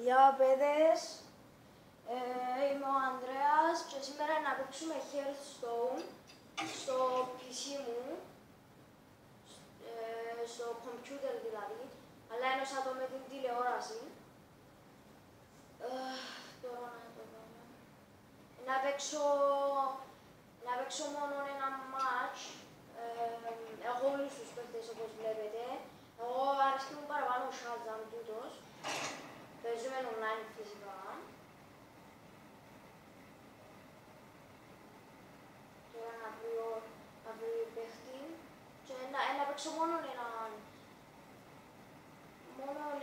Γεια παιδες, είμαι ο Ανδρέας και σήμερα να παίξουμε Hearthstone στο PC μου, στο computer δηλαδή, αλλά ένωσα το με την τηλεόραση. Τώρα να το δούμε. Να παίξω μόνο ένα match. Έχω όλους τους παίκτες όπως βλέπετε. Εγώ αρέσκει μου παραπάνω ο Shazam τούτος. Παίζουμε online φυσικά. Τώρα να βρει παίχτη και να παίξω μόνο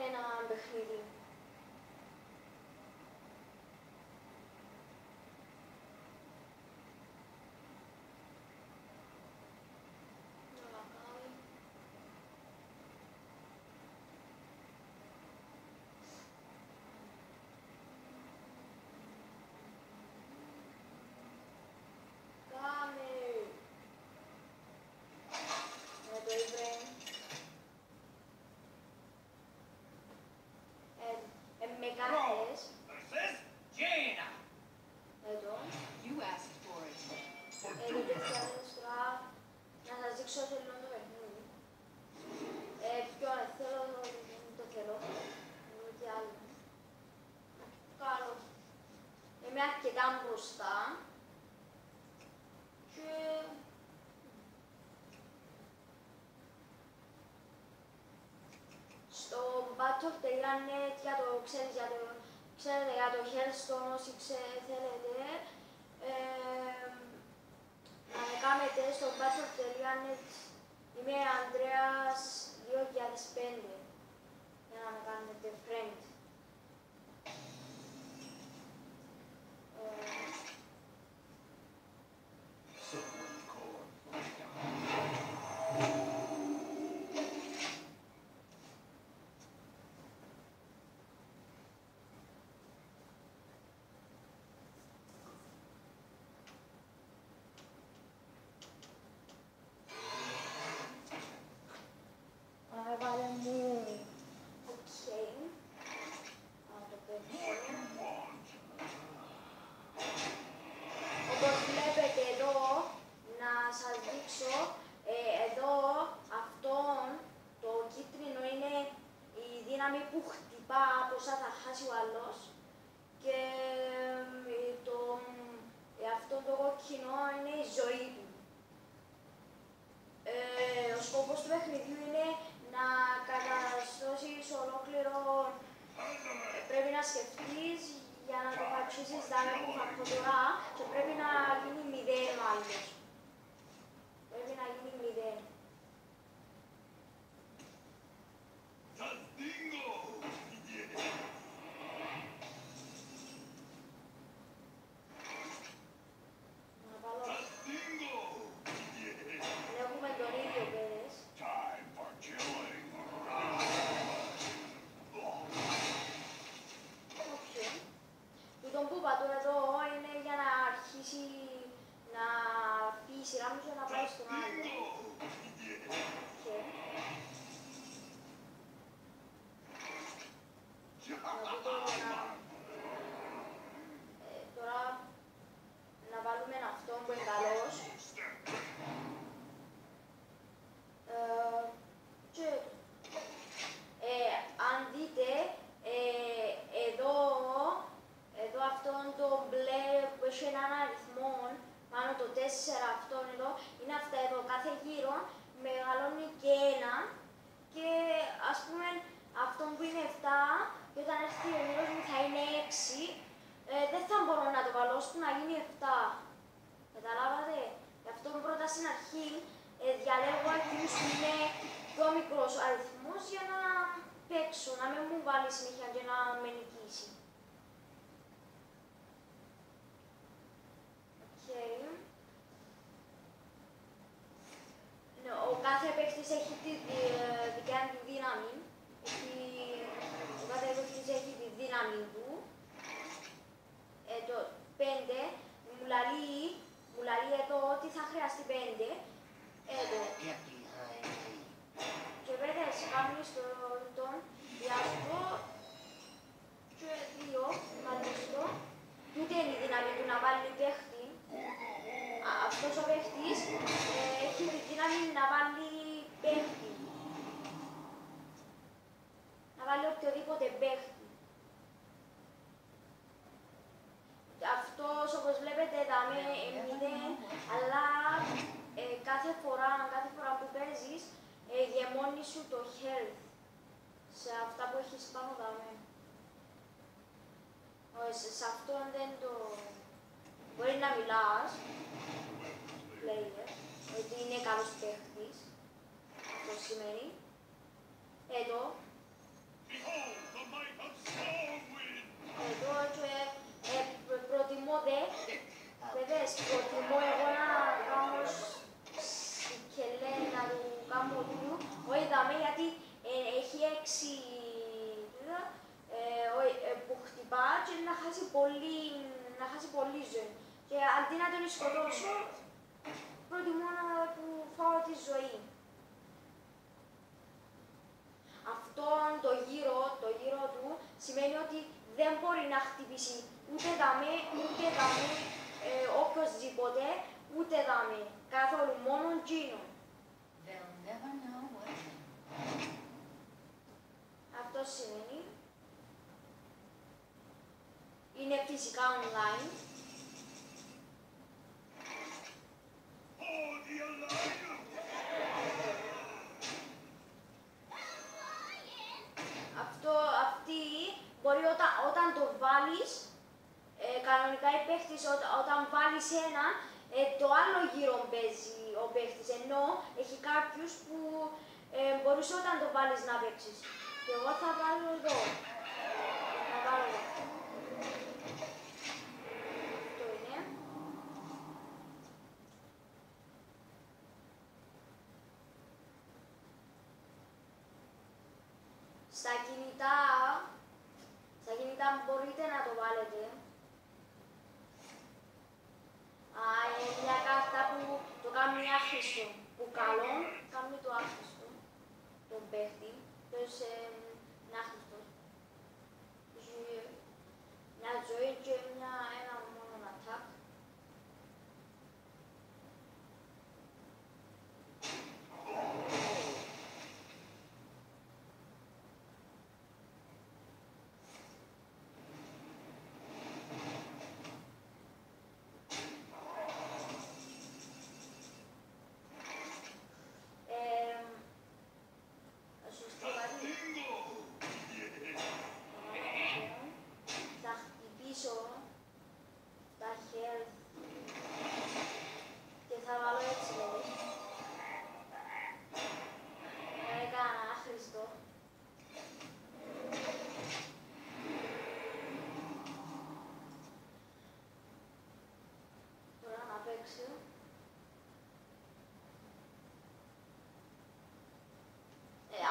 ένα παιχνίδι. Με κάρτες. Εδώ. Να σας δείξω το λίγο το παιχνίδι. Το θέλω. Τι άλλο. Καλό. Είμαι αρκετά μπροστά. Και... στο Battle.net, ξέρετε για το Hearthstone, όσοι θέλετε, να με κάνετε στο Battle.net, είμαι Ανδρέας 2005, για να με κάνετε friend. Έβαλε μου. Οκ. Να το παίξω. Όπως βλέπετε εδώ, να σας δείξω, εδώ αυτόν το κίτρινο είναι η δύναμη που χτυπά πόσα θα χάσει ο άλλος και αυτό το κόκκινο είναι η ζωή του. Ο σκοπός του παιχνιδιού είναι να καταστώσεις ολόκληρο, πρέπει να σκεφτείς για να το πατήσεις δάμε που θα πω τώρα και πρέπει να γίνει 0 ο άλλος. Πρέπει να γίνει 0. Έχουμε τον ίδιο παιδες. Τούτο που πατώ εδώ είναι για να αρχίσει να φύγει η σειρά μου και να πάει στον άλλο. Τώρα να βάλουμε αυτόν που είναι καλός. Αν δείτε, εδώ αυτόν το μπλε που έχει έναν αριθμό, πάνω το 4 αυτόν εδώ, είναι αυτά εδώ, κάθε γύρο μεγαλώνει και ένα και ας πούμε αυτόν που είναι 7 και όταν έρθει ο γύρος μου θα είναι 6, δεν θα μπορώ να το βάλω ώσπου να γίνει 7. Καταλάβατε? Γι' αυτό πρώτα στην αρχή διαλέγω εκείνους που είναι πιο μικρός αριθμός για να παίξω, να μην μου βάλει συνέχεια και να με νικήσει. Ο κάθε παίκτης έχει τη δικιά του δύναμη. Ο κάθε παίκτης έχει τη δύναμη του. Το 5 μου λαλεί εδώ ότι θα χρειαστεί 5. Εδώ. Και βέβαια κάνεις τον διάστο και Σε αυτόν δεν το... Μπορεί να μιλάς, player, ότι είναι καλός παίχτης. Αυτό σημαίνει. Εδώ. Εδώ και προτιμώ παιδες, προτιμώ εγώ να κάνω σκελέ, να του κάνω του, όχι δαμε, γιατί έχει 6 που χτυπά και να χάσει πολύ ζωή. Και αντί να τον σκοτώσω, προτιμώ να του φάω τη ζωή. Αυτόν το γύρο του σημαίνει ότι δεν μπορεί να χτυπήσει ούτε δαμέ, ούτε δαμέ, οποιοσδήποτε, ούτε δαμέ. Καθόλου, μόνο τζίνο. Αυτό σημαίνει. Είναι φυσικά online. Αυτή μπορεί όταν το βάλεις, κανονικά οι παίχτες όταν βάλεις ένα, το άλλο γύρο παίζει ο παίχτης, ενώ έχει κάποιους που μπορείς όταν το βάλεις να παίξεις. Και εγώ θα βάλω εδώ. Θα βάλω εδώ. Αυτό είναι. Στα κινητά μπορείτε να το βάλετε. Μια κάρτα που το κάνει άχρηστο, που καλό κάνει το άχρηστο, τον παίχτη, ποιος είναι άχρηστος. Μια ζωή και ένα μόνο attack.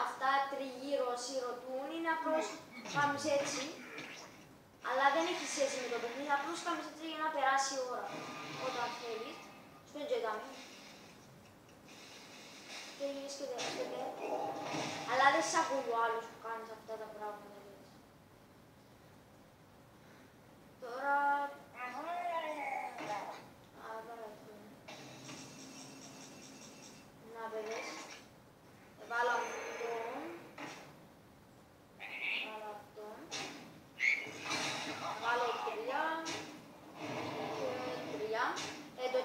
Αυτά τριγύρω ρωτούν είναι απλώς κάνεις έτσι, αλλά δεν έχει σχέση με το παιχνίδι, απλώς κάνεις έτσι για να περάσει η ώρα. Όταν θέλεις, στον τζετάμι. Και γίνεις και δεύτερη. Αλλά δεν σ' ακούει ο άλλος που κάνεις αυτά τα πράγματα. Τώρα... Να παιδες. Βάλω αυτόν. Βάλω 3. Και 3. Το